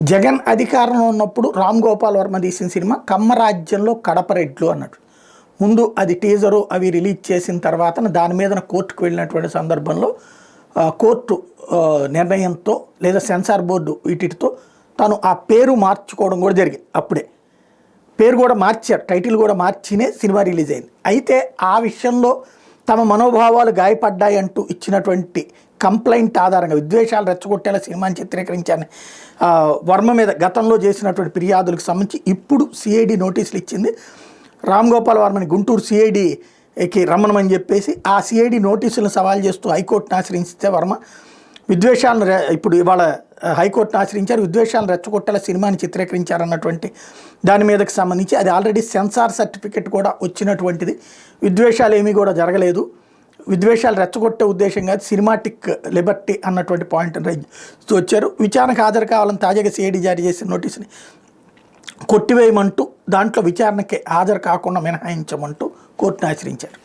జగన్ అధికారంలో ఉన్నప్పుడు రామ్ గోపాల్ వర్మ తీసిన సినిమా కమ్మరాజ్యంలో కడపరెడ్లు అన్నట్టు. ముందు అది టీజరు అవి రిలీజ్ చేసిన తర్వాత దాని మీద కోర్టుకు వెళ్ళినటువంటి సందర్భంలో కోర్టు నిర్ణయంతో లేదా సెన్సార్ బోర్డు వీటితో తను ఆ పేరు మార్చుకోవడం కూడా జరిగింది. అప్పుడే పేరు కూడా మార్చారు, టైటిల్ కూడా మార్చినే సినిమా రిలీజ్ అయింది. అయితే ఆ విషయంలో తమ మనోభావాలు గాయపడ్డాయంటూ ఇచ్చినటువంటి కంప్లైంట్ ఆధారంగా విద్వేషాలు రెచ్చగొట్టేలా సినిమాని చిత్రీకరించాలని వర్మ మీద గతంలో చేసినటువంటి ఫిర్యాదులకు సంబంధించి ఇప్పుడు సిఐడి నోటీసులు ఇచ్చింది. రామ్ గోపాల్ వర్మని గుంటూరు సిఐడికి రమ్మనమని చెప్పేసి ఆ సిఐడి నోటీసులను సవాల్ చేస్తూ హైకోర్టును ఆశ్రయిస్తే వర్మ విద్వేషాలను ఇప్పుడు ఇవాళ హైకోర్టును ఆశ్రయించారు. విద్వేషాలను రెచ్చగొట్టేలా సినిమాని చిత్రీకరించారన్నటువంటి దాని మీదకి సంబంధించి అది ఆల్రెడీ సెన్సార్ సర్టిఫికెట్ కూడా వచ్చినటువంటిది. విద్వేషాలు ఏమీ కూడా జరగలేదు, విద్వేషాలు రెచ్చగొట్టే ఉద్దేశం కాదు, సినిమాటిక్ లిబర్టీ అన్నటువంటి పాయింట్ వచ్చారు. విచారణకు హాజరు కావాలని తాజాగా సిఐడి జారీ చేసిన నోటీసుని కొట్టివేయమంటూ దాంట్లో విచారణకి హాజరు కాకుండా మినహాయించమంటూ కోర్టును ఆశ్రయించారు.